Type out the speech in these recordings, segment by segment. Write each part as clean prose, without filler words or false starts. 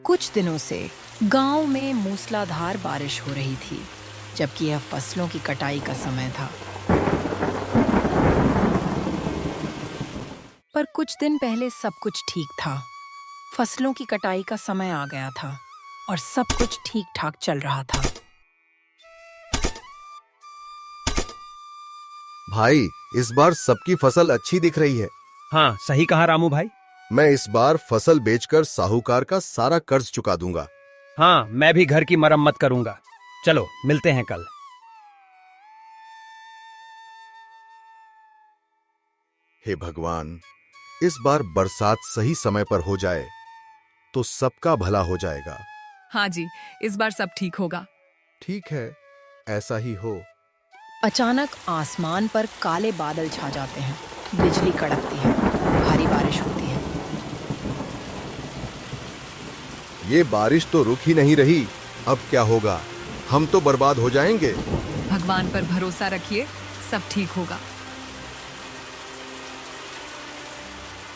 कुछ दिनों से गांव में मूसलाधार बारिश हो रही थी, जबकि यह फसलों की कटाई का समय था। पर कुछ दिन पहले सब कुछ ठीक था। फसलों की कटाई का समय आ गया था और सब कुछ ठीक-ठाक चल रहा था। भाई, इस बार सबकी फसल अच्छी दिख रही है। हाँ, सही कहा रामू भाई। मैं इस बार फसल बेचकर साहूकार का सारा कर्ज चुका दूंगा। हाँ, मैं भी घर की मरम्मत करूंगा। चलो मिलते हैं कल। हे भगवान, इस बार बरसात सही समय पर हो जाए तो सबका भला हो जाएगा। हाँ जी, इस बार सब ठीक होगा। ठीक है, ऐसा ही हो। अचानक आसमान पर काले बादल छा जाते हैं, बिजली कड़कती है, भारी बारिश होती है। ये बारिश तो रुक ही नहीं रही। अब क्या होगा? हम तो बर्बाद हो जाएंगे। भगवान पर भरोसा रखिए, सब ठीक होगा।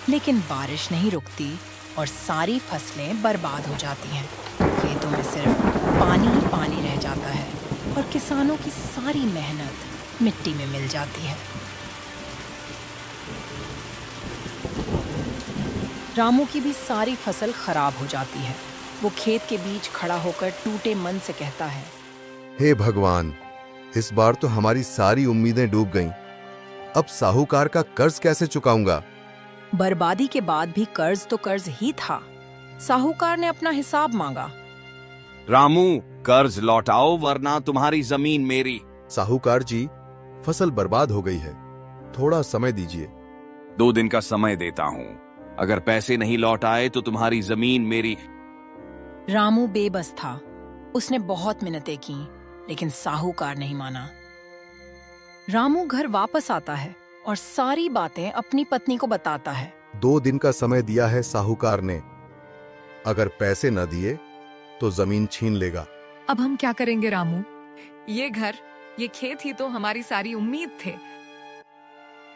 लेकिन बारिश नहीं रुकती और सारी फसलें बर्बाद हो जाती हैं। खेतों में सिर्फ पानी ही पानी रह जाता है और किसानों की सारी मेहनत मिट्टी में मिल जाती है। रामू की भी सारी फसल खराब हो जाती है। वो खेत के बीच खड़ा होकर टूटे मन से कहता है, हे भगवान, इस बार तो हमारी सारी उम्मीदें डूब गईं। अब साहूकार का कर्ज कैसे चुकाऊंगा? बर्बादी के बाद भी कर्ज तो कर्ज ही था। साहूकार ने अपना हिसाब मांगा। रामू, कर्ज लौटाओ वरना तुम्हारी जमीन मेरी। साहूकार जी, फसल बर्बाद हो गई है, थोड़ा समय दीजिए। 2 दिन का समय देता हूँ। अगर पैसे नहीं लौट आए तो तुम्हारी जमीन मेरी। रामू बेबस था। उसने बहुत मिन्नतें की, लेकिन साहूकार नहीं माना। रामू घर वापस आता है और सारी बातें अपनी पत्नी को बताता है। 2 दिन का समय दिया है साहूकार ने। अगर पैसे न दिए तो जमीन छीन लेगा। अब हम क्या करेंगे रामू? ये घर, ये खेत ही तो हमारी सारी उम्मीद थे।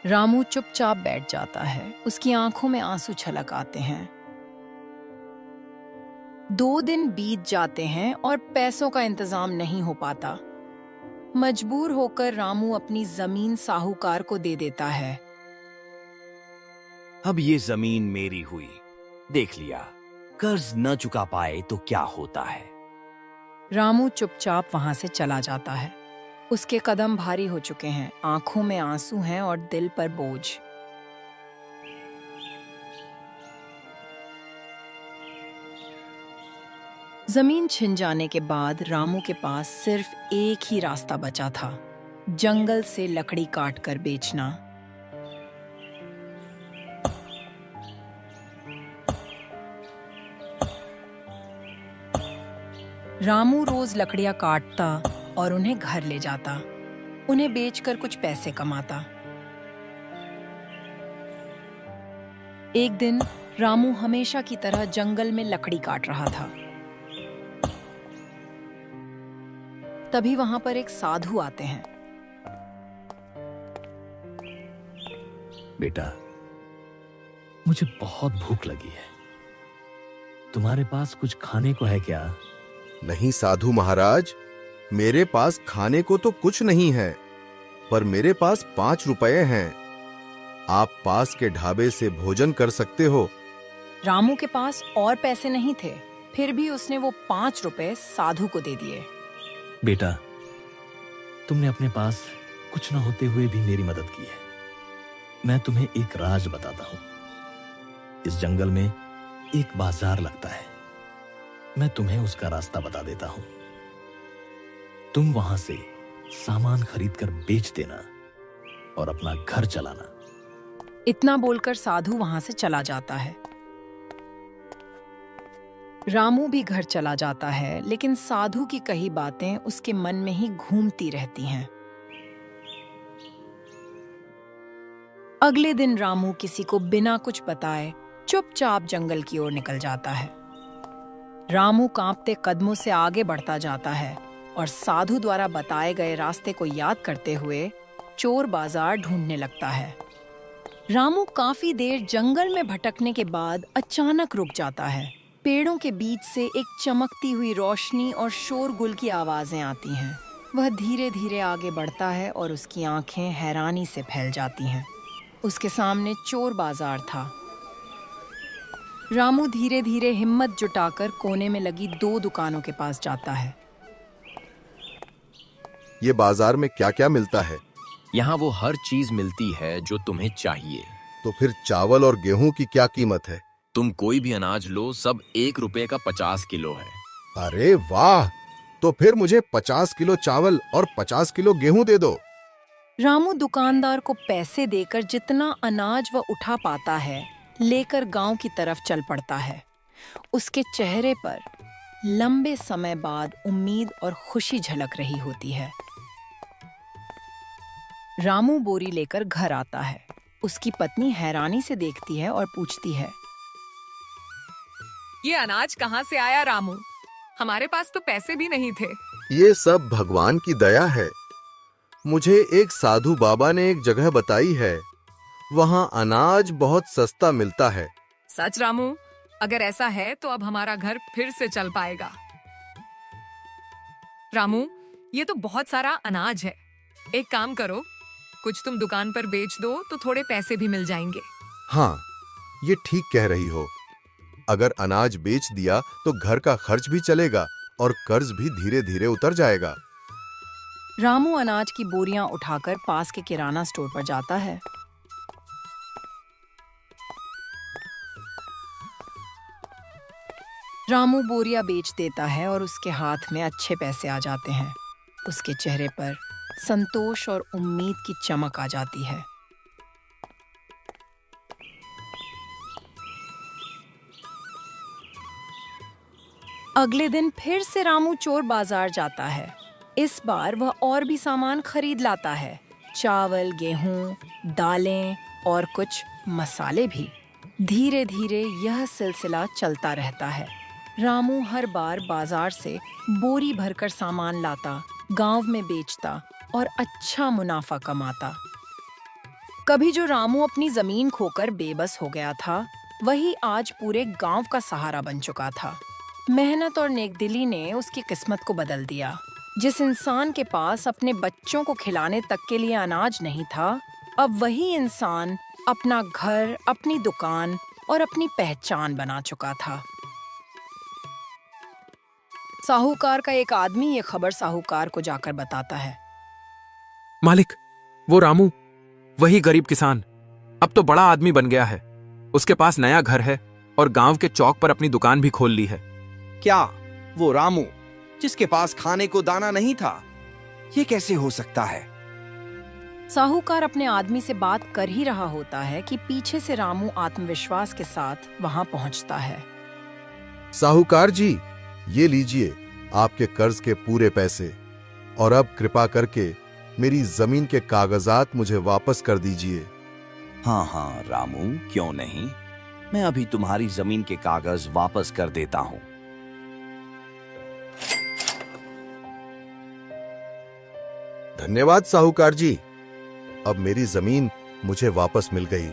रामू चुपचाप बैठ जाता है। उसकी आंखों में आंसू छलक आते हैं। 2 दिन बीत जाते हैं और पैसों का इंतजाम नहीं हो पाता। मजबूर होकर रामू अपनी जमीन साहूकार को दे देता है। अब ये जमीन मेरी हुई। देख लिया, कर्ज न चुका पाए तो क्या होता है। रामू चुपचाप वहां से चला जाता है। उसके कदम भारी हो चुके हैं, आंखों में आंसू हैं और दिल पर बोझ। जमीन छिन जाने के बाद रामू के पास सिर्फ एक ही रास्ता बचा था, जंगल से लकड़ी काटकर बेचना। रामू रोज लकड़ियां काटता और उन्हें घर ले जाता। उन्हें बेचकर कुछ पैसे कमाता। एक दिन रामू हमेशा की तरह जंगल में लकड़ी काट रहा था। तभी वहां पर एक साधु आते हैं। बेटा, मुझे बहुत भूख लगी है। तुम्हारे पास कुछ खाने को है क्या? नहीं साधु महाराज, मेरे पास खाने को तो कुछ नहीं है, पर मेरे पास 5 रुपए हैं। आप पास के ढाबे से भोजन कर सकते हो। रामू के पास और पैसे नहीं थे, फिर भी उसने वो 5 रुपए साधु को दे दिए। बेटा, तुमने अपने पास कुछ न होते हुए भी मेरी मदद की है। मैं तुम्हें एक राज बताता हूं। इस जंगल में एक बाजार लगता है। मैं तुम्हें उसका रास्ता बता देता हूं। तुम वहां से सामान खरीदकर बेच देना और अपना घर चलाना। इतना बोलकर साधु वहां से चला जाता है। रामू भी घर चला जाता है, लेकिन साधु की कही बातें उसके मन में ही घूमती रहती हैं। अगले दिन रामू किसी को बिना कुछ बताए चुपचाप जंगल की ओर निकल जाता है। रामू कांपते कदमों से आगे बढ़ता जाता है और साधु द्वारा बताए गए रास्ते को याद करते हुए चोर बाजार ढूंढने लगता है। रामू काफी देर जंगल में भटकने के बाद अचानक रुक जाता है। पेड़ों के बीच से एक चमकती हुई रोशनी और शोरगुल की आवाजें आती हैं। वह धीरे धीरे आगे बढ़ता है और उसकी आंखें हैरानी से फैल जाती हैं। उसके सामने चोर बाजार था। रामू धीरे धीरे हिम्मत जुटाकर कोने में लगी 2 दुकानों के पास जाता है। ये बाजार में क्या क्या मिलता है? यहाँ वो हर चीज मिलती है जो तुम्हें चाहिए। तो फिर चावल और गेहूं की क्या कीमत है? तुम कोई भी अनाज लो, सब 1 रुपए का 50 किलो है। अरे वाह! तो फिर मुझे 50 किलो चावल और 50 किलो गेहूं दे दो। रामू दुकानदार को पैसे देकर जितना अनाज वह उठा पाता है लेकर गांव की तरफ चल पड़ता है। उसके चेहरे पर लंबे समय बाद उम्मीद और खुशी झलक रही होती है। रामू बोरी लेकर घर आता है। उसकी पत्नी हैरानी से देखती है और पूछती है, ये अनाज कहाँ से आया रामू? हमारे पास तो पैसे भी नहीं थे। ये सब भगवान की दया है। मुझे एक साधु बाबा ने एक जगह बताई है, वहाँ अनाज बहुत सस्ता मिलता है। सच रामू? अगर ऐसा है तो अब हमारा घर फिर से चल पाएगा। रामू, ये तो बहुत सारा अनाज है। एक काम करो, कुछ तुम दुकान पर बेच दो तो थोड़े पैसे भी मिल जाएंगे। हाँ, ये ठीक कह रही हो। अगर अनाज बेच दिया तो घर का खर्च भी चलेगा और कर्ज भी धीरे धीरे उतर जाएगा। रामू अनाज की बोरियां उठाकर पास के किराना स्टोर पर जाता है। रामू बोरियां बेच देता है और उसके हाथ में अच्छे पैसे आ जाते हैं। उसके चेहरे पर संतोष और उम्मीद की चमक आ जाती है। अगले दिन फिर से रामू चोर बाजार जाता है। इस बार वह और भी सामान खरीद लाता है, चावल, गेहूं, दालें और कुछ मसाले भी। धीरे धीरे यह सिलसिला चलता रहता है। रामू हर बार बाजार से बोरी भरकर सामान लाता, गांव में बेचता और अच्छा मुनाफा कमाता। कभी जो रामू अपनी जमीन खोकर बेबस हो गया था, वही आज पूरे गांव का सहारा बन चुका था। मेहनत और नेकदिली ने उसकी किस्मत को बदल दिया। जिस इंसान के पास अपने बच्चों को खिलाने तक के लिए अनाज नहीं था, अब वही इंसान अपना घर, अपनी दुकान और अपनी पहचान बना चुका था। साहूकार का एक आदमी ये खबर साहूकार को जाकर बताता है। मालिक, वो रामू, वही गरीब किसान, अब तो बड़ा आदमी बन गया है। उसके पास नया घर है और गांव के चौक पर अपनी दुकान भी खोल ली है। क्या वो रामू जिसके पास खाने को दाना नहीं था? ये कैसे हो सकता है? साहूकार अपने आदमी से बात कर ही रहा होता है कि पीछे से रामू आत्मविश्वास के साथ वहां पहुंचता है। साहूकार जी, ये लीजिए आपके कर्ज के पूरे पैसे, और अब कृपा करके मेरी जमीन के कागजात मुझे वापस कर दीजिए। हाँ हाँ रामू, क्यों नहीं, मैं अभी तुम्हारी जमीन के कागज वापस कर देता हूँ। धन्यवाद साहूकार जी, अब मेरी जमीन मुझे वापस मिल गई।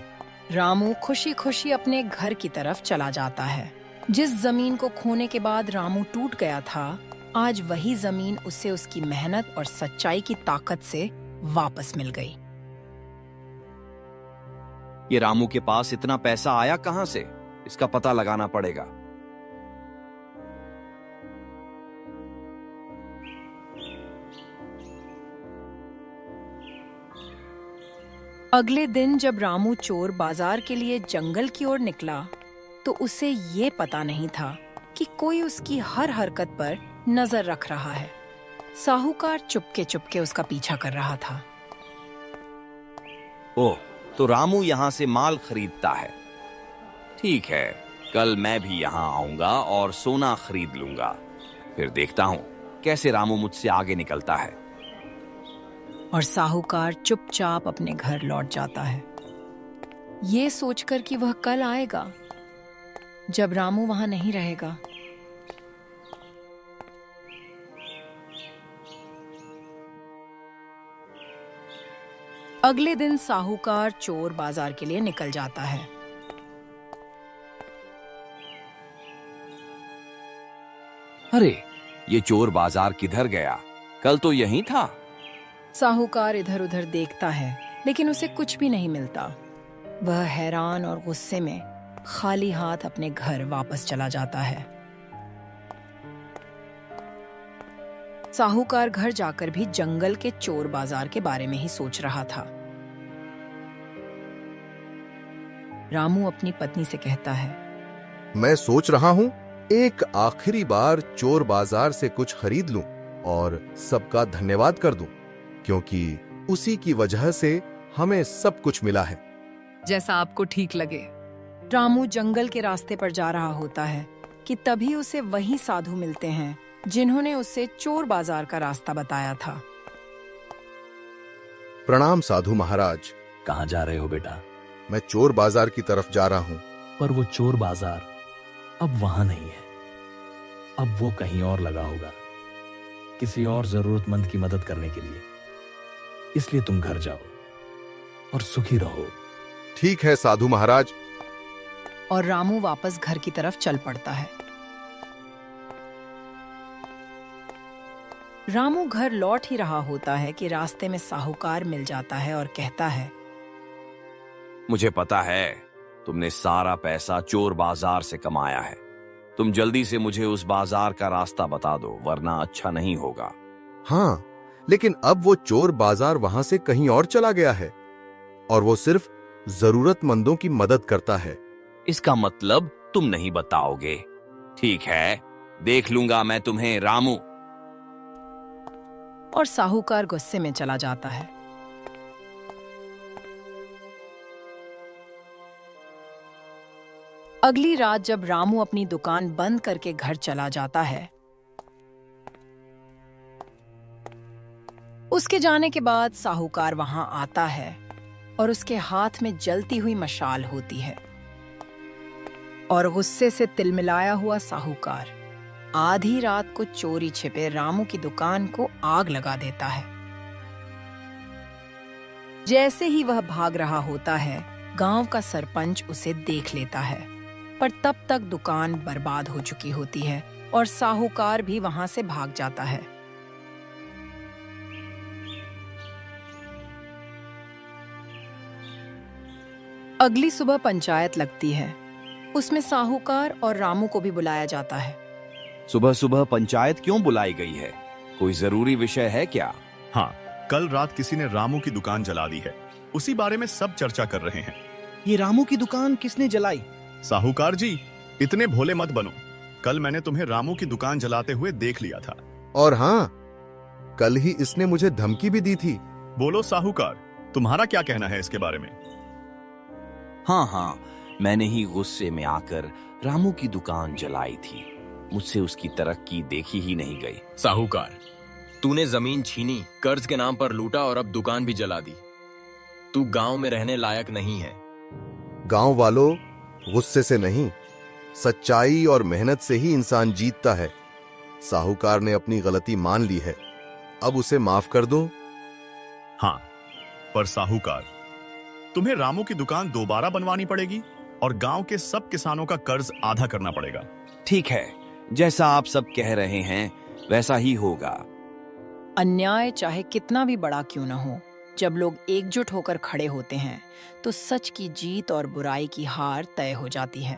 रामू खुशी खुशी अपने घर की तरफ चला जाता है। जिस जमीन को खोने के बाद रामू टूट गया था, आज वही जमीन उसे उसकी मेहनत और सच्चाई की ताकत से वापस मिल गई। ये रामू के पास इतना पैसा आया कहां से? इसका पता लगाना पड़ेगा। अगले दिन जब रामू चोर बाजार के लिए जंगल की ओर निकला, तो उसे ये पता नहीं था कि कोई उसकी हर हरकत पर नजर रख रहा है। साहूकार चुपके चुपके उसका पीछा कर रहा था। ओह, तो रामू यहाँ से माल खरीदता है। ठीक है, कल मैं भी यहाँ आऊंगा और सोना खरीद लूंगा। फिर देखता हूँ कैसे रामू मुझसे आगे निकलता है। और साहूकार चुपचाप अपने घर लौट जाता है, ये सोचकर कि वह कल आएगा जब रामू वहां नहीं रहेगा। अगले दिन साहूकार चोर बाजार के लिए निकल जाता है। अरे, ये चोर बाजार किधर गया? कल तो यहीं था। साहूकार इधर उधर देखता है, लेकिन उसे कुछ भी नहीं मिलता। वह हैरान और गुस्से में खाली हाथ अपने घर वापस चला जाता है। साहूकार घर जाकर भी जंगल के चोर बाजार के बारे में ही सोच रहा था। रामू अपनी पत्नी से कहता है, मैं सोच रहा हूँ एक आखिरी बार चोर बाजार से कुछ खरीद लूं और सबका धन्यवाद कर दूं, क्योंकि उसी की वजह से हमें सब कुछ मिला है। जैसा आपको ठीक लगे। रामू जंगल के रास्ते पर जा रहा होता है कि तभी उसे वही साधु मिलते हैं जिन्होंने उसे चोर बाजार का रास्ता बताया था। प्रणाम साधु महाराज। कहाँ जा रहे हो बेटा? मैं चोर बाजार की तरफ जा रहा हूँ। पर वो चोर बाजार अब वहां नहीं है। अब वो कहीं और लगा होगा, किसी और जरूरतमंद की मदद करने के लिए। इसलिए तुम घर जाओ और सुखी रहो। ठीक है साधु महाराज। और रामू वापस घर की तरफ चल पड़ता है। रामू घर लौट ही रहा होता है कि रास्ते में साहूकार मिल जाता है और कहता है, मुझे पता है तुमने सारा पैसा चोर बाजार से कमाया है। तुम जल्दी से मुझे उस बाजार का रास्ता बता दो, वरना अच्छा नहीं होगा। हाँ, लेकिन अब वो चोर बाजार वहां से कहीं और चला गया है और वो सिर्फ जरूरतमंदों की मदद करता है। इसका मतलब तुम नहीं बताओगे? ठीक है, देख लूंगा मैं तुम्हें, रामू। और साहूकार गुस्से में चला जाता है। अगली रात जब रामू अपनी दुकान बंद करके घर चला जाता है, उसके जाने के बाद साहूकार वहां आता है और उसके हाथ में जलती हुई मशाल होती है। और गुस्से से तिलमिलाया हुआ साहूकार आधी रात को चोरी छिपे रामू की दुकान को आग लगा देता है। जैसे ही वह भाग रहा होता है, गांव का सरपंच उसे देख लेता है, पर तब तक दुकान बर्बाद हो चुकी होती है और साहूकार भी वहां से भाग जाता है। अगली सुबह पंचायत लगती है। उसमें साहूकार और रामू को भी बुलाया जाता है। सुबह सुबह पंचायत क्यों बुलाई गई है? कोई जरूरी विषय है क्या? हाँ, कल रात किसी ने रामू की दुकान जला दी है। उसी बारे में सब चर्चा कर रहे हैं। ये रामू की दुकान किसने जलाई? साहूकार जी, इतने भोले मत बनो। कल मैंने तुम्हें रामू की दुकान जलाते हुए देख लिया था। और हाँ, कल ही इसने मुझे धमकी भी दी थी। बोलो साहूकार, तुम्हारा क्या कहना है इसके बारे में? हाँ, मैंने ही गुस्से में आकर रामू की दुकान जलाई थी। मुझसे उसकी तरक्की देखी ही नहीं गई। साहूकार, तूने जमीन छीनी, कर्ज के नाम पर लूटा और अब दुकान भी जला दी। तू गांव में रहने लायक नहीं है। गांव वालों, गुस्से से नहीं, सच्चाई और मेहनत से ही इंसान जीतता है। साहूकार ने अपनी गलती मान ली है, अब उसे माफ कर दो। हाँ, पर साहूकार, तुम्हें रामू की दुकान दोबारा बनवानी पड़ेगी और गांव के सब किसानों का कर्ज आधा करना पड़ेगा। ठीक है, जैसा आप सब कह रहे हैं वैसा ही होगा। अन्याय चाहे कितना भी बड़ा क्यों न हो, जब लोग एकजुट होकर खड़े होते हैं तो सच की जीत और बुराई की हार तय हो जाती है।